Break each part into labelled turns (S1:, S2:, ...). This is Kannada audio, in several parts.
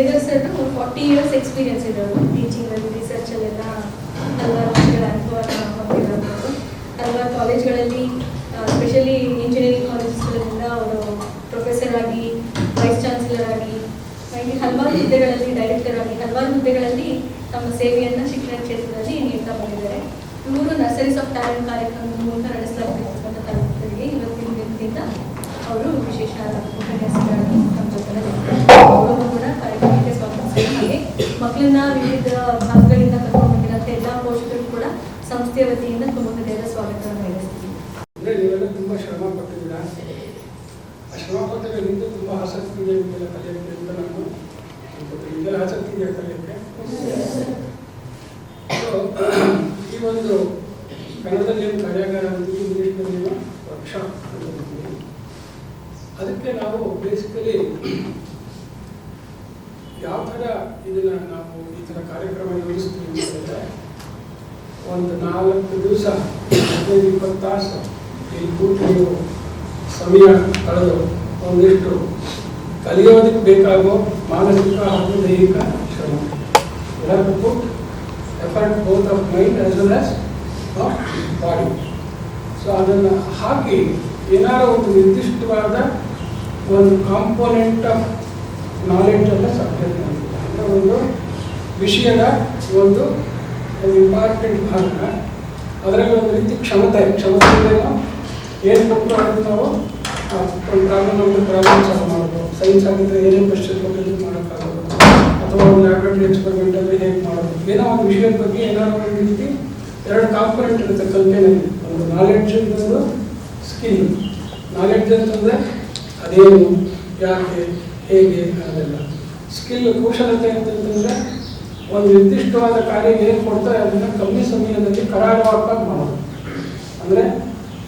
S1: ವೇದರ್ ಸರ್ 40 years ಎಕ್ಸ್ಪೀರಿಯನ್ಸ್ ಇರೋರು ಟೀಚಿಂಗಲ್ಲಿ, ರಿಸರ್ಚಲ್ಲೆಲ್ಲ ಹಲವಾರು ವರ್ಷಗಳ ಅನುಭವನ ಹೊಂದಿರೋರು. ಹಲವಾರು ಕಾಲೇಜ್ಗಳಲ್ಲಿ ಸ್ಪೆಷಲಿ ಇಂಜಿನಿಯರಿಂಗ್ ಕಾಲೇಜಸ್ಗಳಿಂದ ಅವರು ಪ್ರೊಫೆಸರ್ ಆಗಿ, ವೈಸ್ ಚಾನ್ಸಲರ್ ಆಗಿ, ಹಲವಾರು ಹುದ್ದೆಗಳಲ್ಲಿ, ಡೈರೆಕ್ಟರ್ ಆಗಿ ಹಲವಾರು ಹುದ್ದೆಗಳಲ್ಲಿ ತಮ್ಮ ಸೇವೆಯನ್ನು ಶಿಕ್ಷಣ ಕ್ಷೇತ್ರದಲ್ಲಿ ನೀಡ್ತಾ ಬಂದಿದ್ದಾರೆ. ಇವರು ನರ್ಸರೀಸ್ ಆಫ್ ಟ್ಯಾಲೆಂಟ್ ಕಾರ್ಯಕ್ರಮದ ಮೂಲಕ ನಡೆಸಲಾಗುತ್ತಿರುವಂಥ ತರಗತಿಗಳಿಗೆ ಇವತ್ತಿನ ದಿನದಿಂದ ಅವರು ವಿಶೇಷ ಉಪನ್ಯಾಸಗಳನ್ನು ಅವರು ಕೂಡ ಕಾರ್ಯಕ್ರಮಕ್ಕೆ ಸ್ವಾಗತಿಸಿದ್ದಾರೆ. ಹಾಗೆ ಮಕ್ಕಳನ್ನ ವಿವಿಧ ಭಾಗಗಳಿಂದ ಕರ್ಕೊಂಡು ಬಂದಿರೋಂಥ ಎಲ್ಲ ಪೋಷಕರು ಕೂಡ ಸಂಸ್ಥೆಯ ವತಿಯಿಂದ ತುಂಬ ಹೃದಯದ ಸ್ವಾಗತವನ್ನು ಬಯಸ್ತೀವಿ.
S2: ನೀವೆಲ್ಲ ತುಂಬ ಶ್ರಮ ಪಟ್ಟಿದ್ದೀರಾ. ಆ ಶ್ರಮ ಪಟ್ಟಿರೋದ್ರಿಂದ ತುಂಬ ಆಸಕ್ತಿ ಇದೆ ನಿಮಗೆಲ್ಲ ಕಲಿಯೋಕ್ಕೆ ಅಂತ ನಾನು ನಿಮಗೆಲ್ಲ ಆಸಕ್ತಿ ಇದೆ ಕಲಿಯೋಕ್ಕೆ. ಈ ಒಂದು ಕನ್ನಡದಲ್ಲಿ ಏನು ಕಾರ್ಯಾಗಾರ ಅಂತೀವಿ, ಇಂಗ್ಲೀಷ್ನಲ್ಲಿ ವರ್ಕ್ಶಾಪ್ ಅಂತೀವಿ. ಅದಕ್ಕೆ ನಾವು ಬೇಸಿಕಲಿ ಯಾವ ಥರ ಇದನ್ನು ನಾವು ಈ ಥರ ಕಾರ್ಯಕ್ರಮ ಯೋಜಿಸ್ತೀವಿ ಅಂತಂದರೆ, ಒಂದು 4 ದಿವಸ 15-20 ತಾಸು ಇಲ್ಲಿ ಕೂತು ನೀವು ಸಮಯ ಕಳೆದು ಒಂದಿಷ್ಟು ಕಲಿಯೋದಕ್ಕೆ ಬೇಕಾಗೋ ಮಾನಸಿಕ ಹಾಗೂ ದೈಹಿಕ ಶ್ರಮ, put effort both of mind as well as of body. So ಅದನ್ನು ಹಾಕಿ ಏನಾದರೂ ಒಂದು ನಿರ್ದಿಷ್ಟವಾದ ಒಂದು ಕಾಂಪೋನೆಂಟ್ ಆಫ್ ನಾಲೆಡ್ಜ್ ಅಲ್ಲ ಸಬ್ಜೆಕ್ಟ್ ಅಂದರೆ ಒಂದು ವಿಷಯದ ಒಂದು ಇಂಪಾರ್ಟೆಂಟ್ ಭಾಗ, ಅದರಲ್ಲಿ ಒಂದು ರೀತಿ ಕ್ಷಮತೆಯನ್ನು ಏನು ಕೊಟ್ಟು ಅದನ್ನು ನಾವು ಒಂದು ಪ್ರಾಬ್ಲಮ್ ಸಾಲ್ವ್ ಮಾಡ್ಬೋದು. ಸೈನ್ಸ್ ಆಗಿದ್ದರೆ ಏನೇನು ಕ್ವಶನ್ ಬಗ್ಗೆ ಮಾಡೋಕ್ಕಾಗೋದು, ಅಥವಾ ಒಂದು ಲ್ಯಾಬ್ರೇಟರಿ ಎಕ್ಸ್ಪೆರಿಮೆಂಟ್ ಅಂದರೆ ಹೇಗೆ ಮಾಡೋದು, ಏನೋ ಒಂದು ವಿಷಯದ ಬಗ್ಗೆ ಏನಾದರೂ ಒಂದು ರೀತಿ 2 ಕಾಂಪೊನೆಂಟ್ ಇರುತ್ತೆ ಕಲ್ಪನೆಯಲ್ಲಿ. ಒಂದು ನಾಲೆಡ್ಜ್, ಇನ್ನೊಂದು ಸ್ಕಿಲ್. ನಾಲೆಡ್ಜ್ ಅಂತಂದರೆ ಅದೇನು, ಯಾಕೆ, ಹೇಗೆ ಅದೆಲ್ಲ. ಸ್ಕಿಲ್, ಕೌಶಲತೆ ಅಂತಂದರೆ ಒಂದು ನಿರ್ದಿಷ್ಟವಾದ ಕಾರ್ಯಕ್ಕೆ ಏನು ಕೊಡ್ತಾರೆ ಅದನ್ನು ಕಮ್ಮಿ ಸಮಯದಲ್ಲಿ ಕರಾರುವಾಕ್ಕಾಗಿ ಮಾಡೋದು. ಅಂದರೆ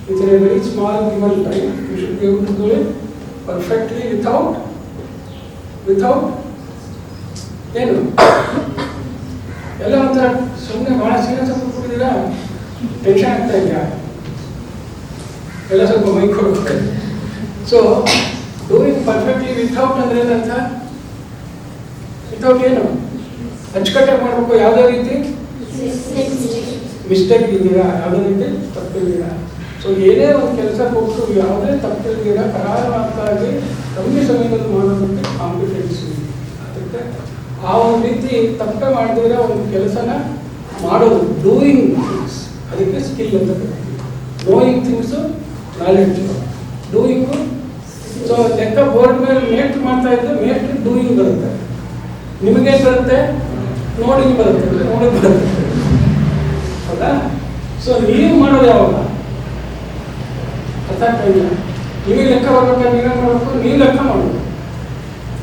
S2: with a very small given time you should be able to do it perfectly without ಏನು ಎಲ್ಲ ಒಂಥರ ಸುಮ್ಮನೆ ಭಾಳ ಸೀರಿಯಸ್ ಆಗಿ ಕೂತ್ಕೊಂಡಿದ್ದೀರಾ, ಟೆನ್ಷನ್ ಆಗ್ತಾ ಇದೆಯಾ, ಎಲ್ಲ ಸ್ವಲ್ಪ ಮೈ ಕೊಡ್ತಾರೆ. ಸೊ ಡೂಯಿಂಗ್ ಪರ್ಫೆಕ್ಟ್ಲಿ ವಿಥೌಟ್ ಅಂದರೆ ಏನಂತ, ವಿಥೌಟ್ ಏನು ಅಚ್ಚುಕಟ್ಟಾಗಿ ಮಾಡಬೇಕು. ಯಾವುದೇ ರೀತಿ ಮಿಸ್ಟೇಕ್ ಇದ್ದೀರಾ, ಯಾವುದೇ ರೀತಿ ತಪ್ಪಿದ್ದೀರಾ. ಸೊ ಏನೇ ಒಂದು ಕೆಲಸ ಕೊಟ್ಟು ಯಾವುದೇ ತಪ್ಪಿದ್ದೀರಾ ಕರಾರುವಾಕ್ಕಾಗಿ ಕಮ್ಮಿ ಸಮಯದಲ್ಲಿ ಮಾಡೋದಕ್ಕೆ ಕಾಂಪಿಟೆನ್ಸ್ ಇದೆ. ಅದಕ್ಕೆ ಆ ಒಂದು ರೀತಿ ತಪ್ಪೆ ಮಾಡಿದ್ರೆ ಒಂದು ಕೆಲಸನ ಮಾಡೋದು, ಡೂಯಿಂಗ್ ಥಿಂಗ್ಸ್, ಅದಕ್ಕೆ ಸ್ಕಿಲ್ ಅಂತ ಕರೀತೀವಿ. Knowing things knowledge, doing. So ಲೆಕ್ಕ ಬೋರ್ಡ್ ಮೇಲೆ ಮೇಟ್ ಮಾಡ್ತಾ ಇದ್ದರೆ ಮೇಟ್ ಡೂಯಿಂಗ್ ಬರುತ್ತೆ, ನಿಮಗೇನು ಬರುತ್ತೆ, ನೋಡಿಂಗ್ ಬರುತ್ತೆ, ನೋಡಿಂಗ್ ಬರುತ್ತೆ, ಹೌದಾ? ಸೊ ನೀವು ಮಾಡೋದು ಯಾವಾಗ ಅರ್ಥ ಆಗ್ತಾ ಇಲ್ಲ. ನಿಮಗೆ ಲೆಕ್ಕ ಬರ್ಬೇಕಾದ್ರೆ ನೀವೇನು ಮಾಡಬೇಕು, ನೀವು ಲೆಕ್ಕ ಮಾಡಬೇಕು.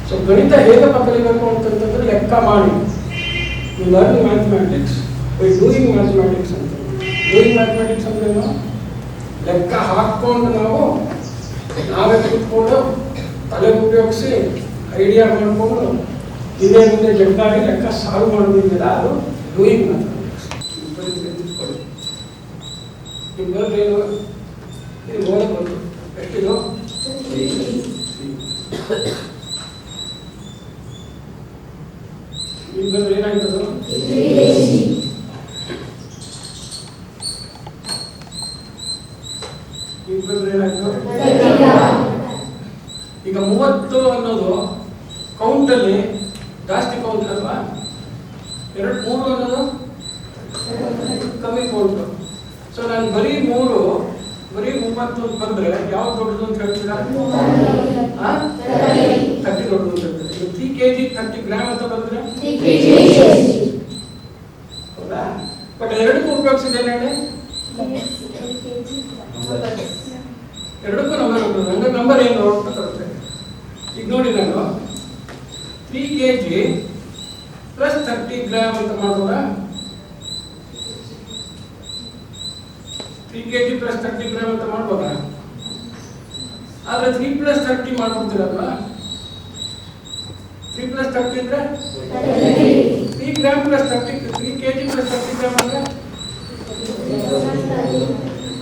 S2: ಸೊ ಗಣಿತ ಹೇಗಪ್ಪ ಕಲಿಬೇಕು ಅಂತಂತಂದ್ರೆ ಲೆಕ್ಕ ಮಾಡಿ. You learn mathematics by doing mathematics ಅಂತ. ಡೂಯಿಂಗ್ ಮ್ಯಾಥಮ್ಯಾಟಿಕ್ಸ್ ಅಂದ್ರೇನು, ಲೆಕ್ಕ ಹಾಕ್ಕೊಂಡು ನಾವೇ ಕೂತ್ಕೊಂಡು ತಲೆ ಉಪಯೋಗಿಸಿ ಐಡಿಯಾ ಮಾಡಿಕೊಂಡು ಇದೇ ಮುಂದೆ ಜಗ್ಗಾಗಿ ಲೆಕ್ಕ ಸಾಲ್ವ್ ಮಾಡೋದಿಲ್ಲ, ಅದು ಡೂಯಿಂಗ್ ಮ್ಯಾಥಮ್ಯಾಟಿಕ್ಸ್. ನಿಮ್ಗೇನು ಇದು ಓದಕ್ಕೆ ಬಂತು ಎಷ್ಟಿದು, ನಿಮ್ಗಂದ್ರೆ ಏನಾಯ್ತದು, ನಿಮ್ಗಂದ್ರೆ ಏನಾಯ್ತು. ಈಗ 30 ಅನ್ನೋದು ಕೌಂಟಲ್ಲಿ ಜಾಸ್ತಿ ಕೌಂಟ್ ಅಲ್ವಾ, 3 ಅನ್ನೋದು ಕಮ್ಮಿ ಕೌಂಟು. ಸೊ ನಾನು ಬರೀ 30 ಬಂದರೆ ಯಾವ್ದು ದೊಡ್ಡದು ಅಂತ ಹೇಳ್ತೀರಾ, 30 ದೊಡ್ಡದು ಅಂತ ಹೇಳ್ತಾರೆ. 3 kg 30 ಗ್ರಾಮ್ ಅಂತ ಬಂದರೆ ಹೌದಾ. ಬಟ್ ಎರಡಕ್ಕೂ ಉಪಯೋಗಿಸಿದ್ದೇನೆ ಹೇಳಿ, ಎರಡಕ್ಕೂ ನಂಬರ್ ಉಂಟು. ನಂಗೆ ನಂಬರ್ ಏನು ಅಂತ ತರುತ್ತೆ. ಈಗ ನೋಡಿ, ನಾನು 3 kg ಪ್ಲಸ್ 30 ಗ್ರಾಮ್ ಅಂತ ಮಾಡೋಣ. 3 kg ಪ್ಲಸ್ 30 ಗ್ರಾಮ್ ಅಂತ ಮಾಡ್ಬೋದಾ? ಆದರೆ 3 + 30 ಮಾಡ್ಕೊಡ್ತೀರಲ್ವಾ, 3 + 30 ಅಂದರೆ 3 gram plus 30, 3 kg plus 30 gram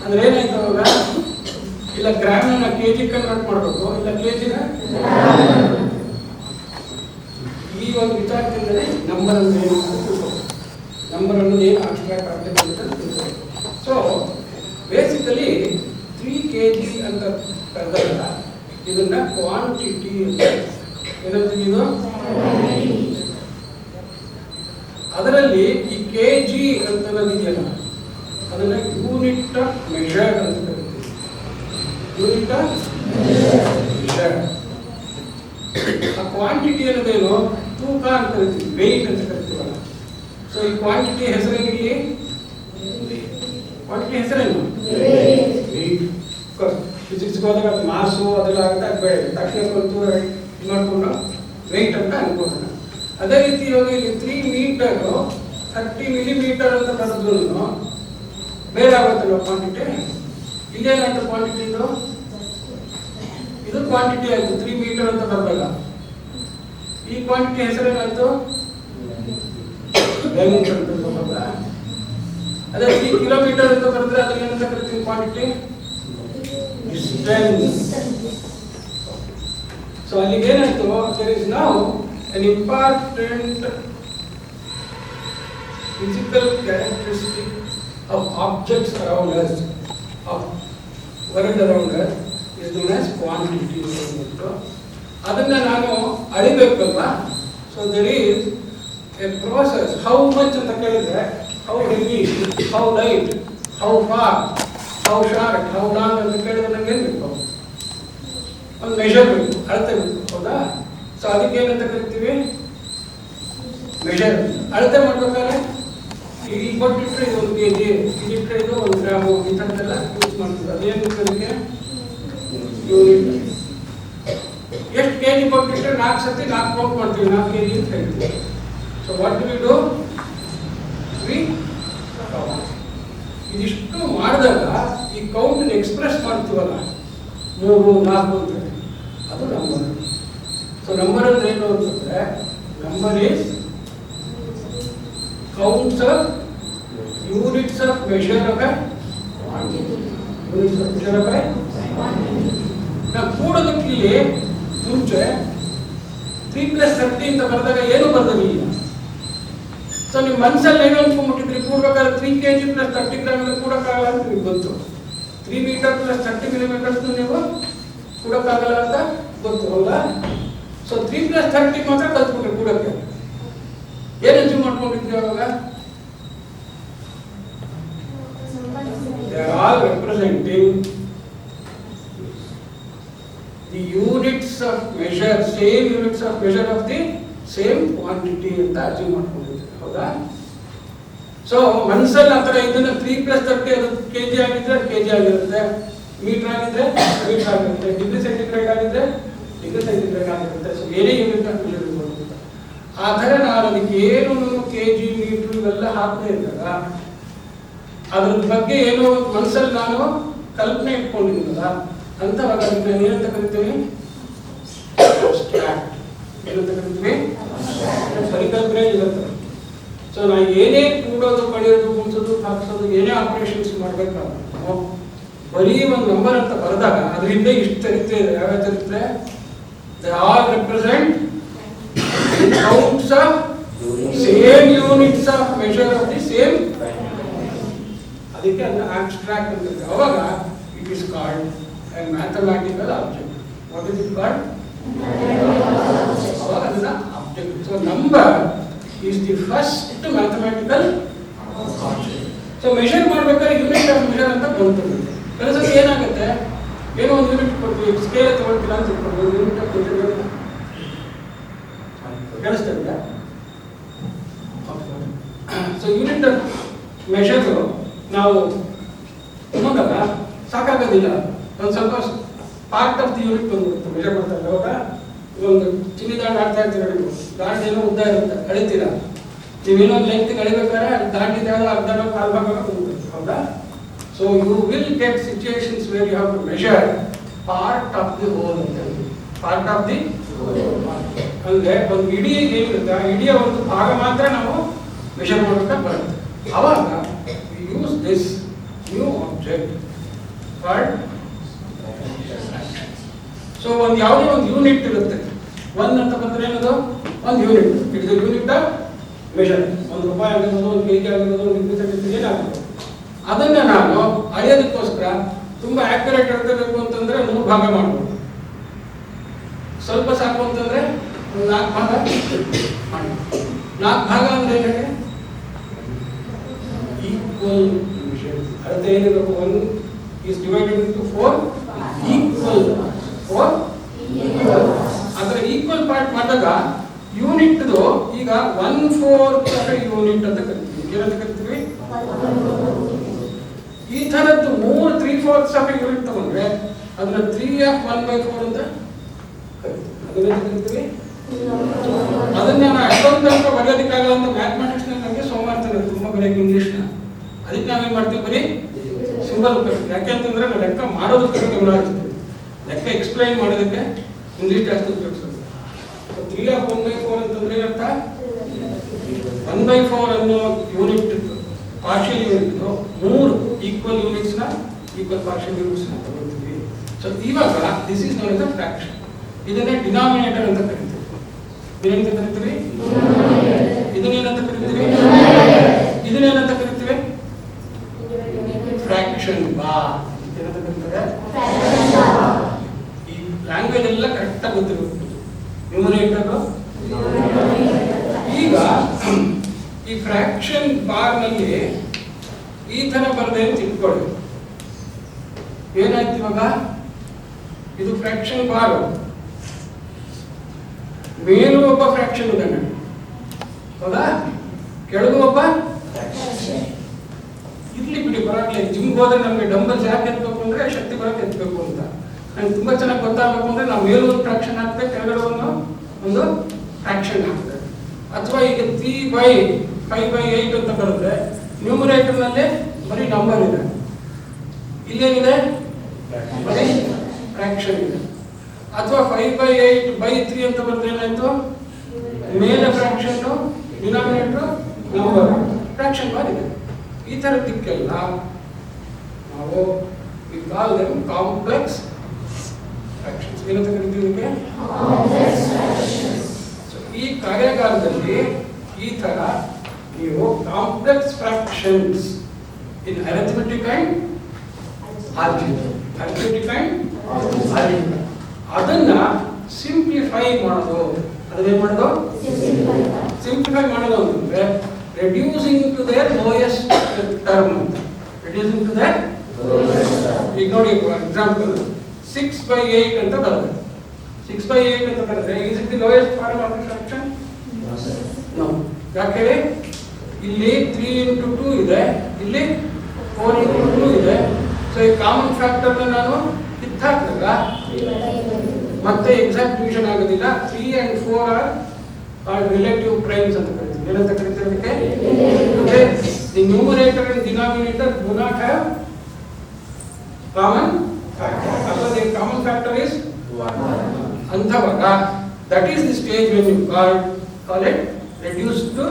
S2: ಅಂದರೆ ಏನಾಯ್ತು ಅವಾಗ, ಇಲ್ಲ ಗ್ರಾಮ್ನ ಕೆಜಿ ಕನ್ವರ್ಟ್ ಮಾಡಬೇಕು, ಇಲ್ಲ ಕೆಜಿನ. ಈ ನಂಬರ್ ಅಂದರೆ ಏನು ಅಂತ ತಿಳ್ಕೊಬೇಕು. ನಂಬರ್ ಅನ್ನೋದು ಏನು ಅಬ್ಸ್ಟ್ರಾಕ್ಟ್ ಆಗ್ತದೆ ಅಂತ ತಿಳ್ಕೊಬೇಕು. ಸೊ ಬೇಸಿಕಲಿ 3 kg ಅಂತ ಕರೆದಾಗ ಇದನ್ನ ಕ್ವಾಂಟಿಟಿ ಅಂತ ಏನಂತೀವಿ ಇದು. ಅದರಲ್ಲಿ ಈ kg ಅಂತ ಇದೆಯಲ್ಲ ಅದನ್ನ ಯೂನಿಟ್ ಆಫ್ ಮೆಷರ್ ಅಂತ ಕರಿತೀವಿ. Unit of measure. ಆ ಕ್ವಾಂಟಿಟಿ ಅನ್ನೋದೇನು ತೂಕ ಅಂತ ಕರಿತೀವಿ, ವೆಯ್ಟ್ ಅಂತ ಕರಿತೀವಲ್ಲ. ಸೊ ಈ ಕ್ವಾಂಟಿಟಿ ಹೆಸರೇನಿಲ್ಲಿ, ಕ್ವಾಂಟಿಟಿ ಹೆಸರೇನು ವೆಯ್ಟ್. ಫಿಸಿಕ್ಸ್ಗೆ ಹೋದಾಗ ಅದು ಮಾಸು ಅದೆಲ್ಲ ಆಗುತ್ತೆ, ಅದು ಬೇಡ ತಕ್ಷಣ ಬಂತು ಇದು ಮಾಡಿಕೊಂಡು ವೆಯ್ಟ್ ಅಂತ ಅನ್ಕೋಣ. ಅದೇ ರೀತಿ ಇವಾಗ ಇಲ್ಲಿ 3 ಮೀಟರು 30 ಮಿಲಿಮೀಟರ್ ಅಂತ ಬರೆದ್ರು ಬೇರೆ ಆಗುತ್ತಲ್ಲ ಕ್ವಾಂಟಿಟಿ. ಇಲ್ಲೇನಾಯ್ತು ಕ್ವಾಂಟಿಟಿ, ಇದು ಕ್ವಾಂಟಿಟಿ ಆಯ್ತು 3 ಮೀಟರ್ ಅಂತ ಬರಲ್ಲ. ಈ ಕ್ವಾಂಟಿಟಿ ಹೆಸರೇನಾಯ್ತು ಡೈಮೆನ್ಷನ್ ಅಂತ ಬರಲ್ಲ. ಅದೇ 3 ಕಿಲೋಮೀಟರ್ ಅಂತ ಬರೆದ್ರೆ ಅದನ್ನ ಏನಂತ ಕರಿತೀವಿ ಕ್ವಾಂಟಿಟಿ, ಡಿಸ್ಟೆನ್ಸ್. ಸೊ ಅಲ್ಲಿಗೆ ಏನಾಯ್ತು, there is now an important physical characteristic of objects around us, of world around us, is known as quantity. ಅದನ್ನ ನಾನು ಅಳಿಬೇಕಲ್ವಾ. So there is a process. How much ಅಂತ ಕೇಳಿದ್ರೆ how heavy, how light, how far, how short, how long ಅಂತ ಕೇಳಿದ್ರೆ ನಂಗೆ ಏನು ಬೇಕು, ಒಂದು ಮೆಷರ್ ಬೇಕು, ಅಳತೆ ಬೇಕು, ಹೌದಾ. ಸೊ ಅದಕ್ಕೆ ಏನಂತ ಕರಿತೀವಿ ಮೆಷರ್. ಅಳತೆ ಮಾಡ್ಬೇಕಾದ್ರೆ ಇಲ್ಲಿ ಕೊಟ್ಟಿಟ್ರೆ ಇದು 1 kg, ಇಲ್ಲಿಟ್ರೆ ಇದು 1 ಗ್ರಾಮು, ಈ ಥರದ್ದೆಲ್ಲ ಯೂಸ್ ಮಾಡ್ತೀವಿ. ಅದೇನು ಅದಕ್ಕೆ ಯೂನಿಟ್. ಎಷ್ಟು kg ಕೊಟ್ಟಿಟ್ರೆ 4 ಸತಿ 4 ಕೌಂಟ್ ಮಾಡ್ತೀವಿ, 4 kg ಅಂತ ಹೇಳ್ತೀವಿ. So what do we do, we ಇದಿಷ್ಟು ಮಾಡಿದಾಗ ಈ ಕೌಂಟ್ ಎಕ್ಸ್ಪ್ರೆಸ್ ಮಾಡ್ತೀವಲ್ಲ 3, 4 ಅಂತ, ಅದು ನಂಬರ್. ಸೊ ನಂಬರ್ ಅಂದ್ರೆ ಏನು ಅಂತಂದ್ರೆ, number is counts of units of measure of units of measure of ನಾವು ಕೂಡೋದಕ್ಕೆ ಮುಂಚೆ 3 + 30 ಅಂತ ಬರೆದಾಗ ಏನು ಬರ್ದಿಲ್ಲ. ಸೊ ನಿಮ್ಮ ಮನಸ್ಸಲ್ಲಿ ಏನೋ ಅನ್ಕೊಂಡ್ಬಿಟ್ಟಿದ್ರಿ, ಕೂಡ್ಬೇಕಾದ್ರೆ 3 kg + 30 ಗ್ರಾಮ್ ಕೂಡಕ್ಕಾಗಲ್ಲ ಅಂತ ನಿಮ್ಗೆ ಗೊತ್ತು. 3 ಮೀಟರ್ + 30 ಮಿಲಿಮೀಟರ್ಸ್ ನೀವು ಕೂಡಕ್ಕಾಗಲ್ಲ ಅಂತ ಗೊತ್ತು, ಹೌದಾ. ಸೊ 3 + 30 ಮಾತ್ರ ಕಲ್ತ್ಬಿಟ್ರೆ ಕೂಡಕ್ಕೆ ಏನು ಅಚೀವ್ ಮಾಡ್ಕೊಂಡಿದ್ರಿ ಅವಾಗ. They are all representing the units of measure, same units of measure of the same quantity ಅಂತ ಅಚೀವ್ ಮಾಡ್ಕೊಂಡಿದ್ರಿ, ಹೌದಾ. ಸೊ ಮನಸ್ಸಲ್ಲಿ ಆ ಥರ ಇದನ್ನ 3 + 30 ಅದು kg ಆಗಿದ್ರೆ kg ಆಗಿರುತ್ತೆ, ಮೀಟರ್ ಆಗಿದ್ರೆ ಮೀಟರ್ ಆಗಿರುತ್ತೆ, ಡಿಗ್ರಿ ಸೆಂಟಿಗ್ರೇಡ್ ಆಗಿದ್ರೆ ಡಿಗ್ರಿ ಸೆಂಟಿಗ್ರೇಡ್ ಆಗಿರುತ್ತೆ. ಸೊ ಏನೇ ಯೂನಿಟ್ ಅಂತ ಬರುತ್ತೆ. ಆ ಥರ ನಾನು ಅದಕ್ಕೆ ಏನು kg ಮೀಟರ್ ಇವೆಲ್ಲ ಹಾಕದೇ ಇದ್ದಾಗ ಅದ್ರ ಬಗ್ಗೆ ಏನೋ ಮನಸ್ಸಲ್ಲಿ ನಾನು ಕಲ್ಪನೆ ಇಟ್ಕೊಂಡಿದ್ದೀನಲ್ಲ ಅಂತವಾಗ ಅದಕ್ಕೆ ಏನಂತ ಕರಿತೀವಿ, ಅಬ್ಸ್ಟ್ರಾಕ್ಟ್. ಏನಂತ ಕರಿತೀವಿ, ಪರಿಕಲ್ಪನೆ ಇರುತ್ತೆ. ಸೊ ನಾವು ಏನೇ ಕೂಡೋದು, ಕಳೆಯೋದು, ಗುಣಿಸೋದು, ಹಾಕಿಸೋದು, ಏನೇ ಆಪರೇಷನ್ಸ್ ಮಾಡ್ಬೇಕಾದ್ರೆ ಬರೀ ಒಂದು ನಂಬರ್ ಅಂತ ಬರೆದಾಗ ಅದರಿಂದ ಇಷ್ಟು ಚರಿತ್ರೆ ಇದೆ. ಯಾವ ಚರಿತ್ರೆ, they all represent counts of same units of measure of the same. ಅದಕ್ಕೆ ಅದನ್ನ ಅಬ್ಸ್ಟ್ರಾಕ್ಟ್ ಅಂತ ಹೇಳ್ತಾರೆ. ಅವಾಗ it is called a mathematical object. What is it called? ಅವಾಗ ಅದನ್ನ object. So number is the first mathematical object. So measure ಮಾಡ್ಬೇಕಾದ್ರೆ ಯೂನಿಟ್ ಆಫ್ ಮೆಷರ್ ಅಂತ ಬಂತು. ಕೆಲಸಕ್ಕೆ ಏನಾಗುತ್ತೆ, ಏನೋ ಒಂದು ಯೂನಿಟ್ ಕೊಡ್ತೀವಿ, ಸ್ಕೇಲ್ ತಗೊಳ್ತೀರಾ ಅಂತ ಇಟ್ಕೊಂಡು ಒಂದು ಯೂನಿಟ್ ಆಫ್ ಮೆಷರ್ ಕೆಲಸದಿಂದ. ಸೊ ಯೂನಿಟ್ ಆಫ್ ಮೆಷರ್ ನಾವು ತಗೊಂಡಾಗ ಸಾಕಾಗೋದಿಲ್ಲ, ಒಂದು ಸ್ವಲ್ಪ ಪಾರ್ಟ್ ಆಫ್ ದಿ ಯೂನಿಟ್ ಬಂದ್ಬಿಡುತ್ತೆ ಮೆಷರ್ ಮಾಡ್ತಾರೆ. ಅವಾಗ ಒಂದು ಚಿನ್ನಿ ದಾಂಡು ಆಡ್ತಾ ಇರ್ತೀರ, ನೀವು ದಾಂಡು ಏನೋ ಉದ್ದ ಇರುತ್ತೆ, ಅಳಿತೀರಾ. ನೀವೇನೋ ಒಂದು ಲೆಂತ್ ಅಳಿಬೇಕಾದ್ರೆ ದಾಂಡಿದ ಅರ್ಧನೋ ಕಾಲು ಭಾಗ ಬಂದ್ಬಿಡುತ್ತೆ, ಹೌದಾ. So you will get situations where you have to measure part of the whole ಅಂತ ಹೇಳಿ. ಪಾರ್ಟ್ ಆಫ್ ದಿ ಅಂದ್ರೆ ಒಂದು ಇಡೀ ಏನಿರುತ್ತೆ ಆ ಇಡೀ ಒಂದು ಭಾಗ ಮಾತ್ರ ನಾವು ಮೆಷರ್ ಮಾಡೋಕೆ ಬರುತ್ತೆ. ಅವಾಗ we use this new object called. So ಒಂದು ಯಾವುದೇ ಒಂದು ಯೂನಿಟ್ ಇರುತ್ತೆ, 1 ಅಂತ ಬಂದ್ರೆ ಏನದು ಒಂದು unit. It is unit of measure. 1 ರೂಪಾಯಿ ಆಗಿರ್ಬೋದು, 1 ಕೆಜಿ ಆಗಿರ್ಬೋದು, 1 ಮಿಲಿಮೀಟರ್ ಏನಾಗ್ಬೋದು, ಅದನ್ನ ನಾನು ಅಳೆಯೋದಕ್ಕೋಸ್ಕರ ತುಂಬಾ ಆಕ್ಯುರೇಟ್ ಇರಬೇಕು ಅಂತಂದ್ರೆ 3 ಭಾಗ ಮಾಡ್ಬೋದು. ಸ್ವಲ್ಪ ಸಾಕು ಅಂತಂದ್ರೆ 4 ಭಾಗ ಮಾಡಿ. 4 ಭಾಗ ಅಂದ್ರೆ ಏನಿದೆ, ಈಕ್ವಲ್. ಅರ್ಥ ಏನಿರಬೇಕು, 1 is divided into 4 equal. 4 ಅದರ ಈಕ್ವಲ್ ಪಾರ್ಟ್ ಮಾಡಿದಾಗ ಯೂನಿಟ್ ಈಗ 1/4 ಯೂನಿಟ್ ಅಂತ ಕರಿತೀವಿ. ಏನಂತ ಕರಿತೀವಿ? ಈ ತರದ್ದು 3/3 ಯೂನಿಟ್ ತಗೊಂಡ್ರೆ ಅದನ್ನ 3/1/4 ಅಂತ ಕರಿತೀವಿ. ಅದನ್ನ ಕರಿತೀವಿ. ಅದನ್ನ ನಾನು ಅಷ್ಟೊಂದು ತನಕ ಬರೆಯೋದಕ್ಕಾಗಲ್ಲ ಅಂತ ಮ್ಯಾಥಮೆಟಿಕ್ಸ್ ನನಗೆ ಸೋಮಾರ್ತಾರೆ ತುಂಬಾ ಬರೆಯಕ್ಕೆ ಇಂಗ್ಲಿಷ್ನ. ಅದಕ್ಕೆ ನಾವೇನ್ ಮಾಡ್ತೀವಿ, ಬರೀ ಸಿಂಬಲ್ ಉಪಯೋಗಿಸ್ತೀವಿ. ಯಾಕೆಂತಂದ್ರೆ ನಾವು ಲೆಕ್ಕ ಮಾಡೋದಕ್ಕೆ ಗಮನ ಹರಿಸ್ತೀವಿ, ಲೆಕ್ಕ ಎಕ್ಸ್ಪ್ಲೈನ್ ಮಾಡೋದಕ್ಕೆ ಇಂಗ್ಲಿಷ್ ಜಾಸ್ತಿ ಉಪಯೋಗಿಸೋದು. 3/1/4 ಅಂತಂದ್ರೆ ಏನರ್ಥ? 1/4 ಅನ್ನೋ unit partial unit 3 equal units ನ ಈಕ್ವಲ್ ಪಾರ್ಷಿಯಲ್ ಯೂನಿಟ್ಸ್ ನ ತಗೊಳ್ತೀವಿ. ಸೊ ಇವಾಗ this is known as a fraction. ಇದನ್ನೇ ಡಿನಾಮಿನೇಟರ್ ಅಂತ ಕರಿತೀವಿ. ಏನಂತ ಕರಿತೀವಿ? ಇದನ್ನೇನಂತ ಕರಿತೀವಿ? ಇದನ್ನೇನಂತ ಕರಿತೀವಿ? Fraction bar. ಏನಂತ ಕರೀತಾರೆ? ಈ ಲ್ಯಾಂಗ್ವೇಜ್ ಎಲ್ಲ ಕರೆಕ್ಟ್ ಆಗಿ ಗೊತ್ತಿರಬೇಕು. ನ್ಯೂಮರೇಟರ್. ಈಗ ಈ ಫ್ರಾಕ್ಷನ್ ಬಾರ್ ನಲ್ಲಿ ಈ ತರ ಬರದೆ ಅಂತ ಇಟ್ಕೊಳ್ಳಿ. ಏನಾಯ್ತು ಇವಾಗ? ಇದು ಫ್ರಾಕ್ಷನ್ ಬಾರ್, ಮೇಲೂ ಒಬ್ಬ ಫ್ರಾಕ್ಷನ್ ಇದ್ದಾನೆ, ಹೌದಾ? ಕೆಳಗೂ ಒಬ್ಬ ಇರ್ಲಿ ಬಿಡಿ, ಬರಕ್ಲಿ. ಜಿಮ್ಗೆ ಹೋದ್ರೆ ನಮ್ಗೆ ಡಂಬಲ್ಸ್ ಯಾಕೆ ಎತ್ತಬೇಕು ಅಂದ್ರೆ ಶಕ್ತಿ ಬರಕ್ಕೆ ಎತ್ತಬೇಕು ಅಂತ. ನಂಗೆ ತುಂಬಾ ಚೆನ್ನಾಗಿ ಗೊತ್ತಾಗಬೇಕು ಅಂದ್ರೆ ನಾವು ಮೇಲೂ ಒಂದು ಫ್ರಾಕ್ಷನ್ ಹಾಕ್ತೇವೆ, ಕೆಳಗಡೆ ಒಂದು ಫ್ರಾಕ್ಷನ್ ಹಾಕ್ತೇವೆ. ಅಥವಾ ಈಗ 3/5/8 ಅಂತ ಬರುತ್ತೆ, ನ್ಯೂಮರೇಟರ್ ನಲ್ಲಿ ಬರೀ ನಂಬರ್ ಇದೆ, ಇಲ್ಲೇನಿದೆ ಬರೀ ಫ್ರಾಕ್ಷನ್ ಇದೆ. ಅಥವಾ 5/8/3 ಅಂತ ಬರುತ್ತೆ, ಏನಾಯ್ತು? ಮೇಲೆ fraction, denominator number, fraction bar ಇದೆ. ಈ ತರದಕ್ಕೆಲ್ಲ ನಾವು we call them complex fractions. ಏನಂತ ಕರಿತೀವಿ? ಈ ಕಾರ್ಯಗಾರದಲ್ಲಿ ಈ ತರ ನೀವು complex fractions in arithmetic and algebra ಅದನ್ನ ಸಿಂಪ್ಲಿಫೈ ಮಾಡೋದು. ಅದನ್ನೇನ್ ಮಾಡೋದು? ಸಿಂಪ್ಲಿಫೈ ಮಾಡೋದು ಅಂತಂದ್ರೆ reducing to their lowest term. Reducing to their lowest term. ಈಗ ನೋಡಿ, for example 6/8 ಅಂತ ಬರುತ್ತೆ. 6/8 ಅಂತ ಬರುತ್ತೆ. Is it the lowest form of fraction? No. ಯಾಕೆ? ಇಲ್ಲಿ 3 into 2 ಇದೆ, ಇಲ್ಲಿ 4 into 2 ಇದೆ. ಸೊ ಈ ಕಾಮನ್ ಫ್ಯಾಕ್ಟರ್ ನಾನು ಕಿತ್ತಾಕಿದಾಗ ಮತ್ತೆ ಎಕ್ಸಾಕ್ಟ್ ಡಿವಿಷನ್ ಆಗೋದಿಲ್ಲ. 3 and 4 are relative primes ಅಂತ ಕರೀತೀವಿ. ಏನಂತ ಕರೀತೀವಿ ಅದಕ್ಕೆ? The numerator and denominator do not have common factor. So the common factor is 1. ಅಂಥವಾಗ that is the stage when you call it reduced to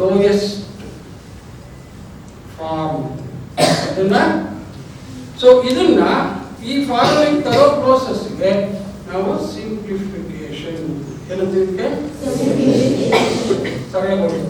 S2: lowest form. So ಇದನ್ನ ಈ ಫಾರ್ಮುಲಿಂಗ್ ತರೋ ಪ್ರೋಸೆಸ್ ಗೆ ನಾವು ಸಿಂಪ್ಲಿಫಿಕೇಶನ್ ಏನಂತೀವಿ? ಸರಿಯಾಗಿ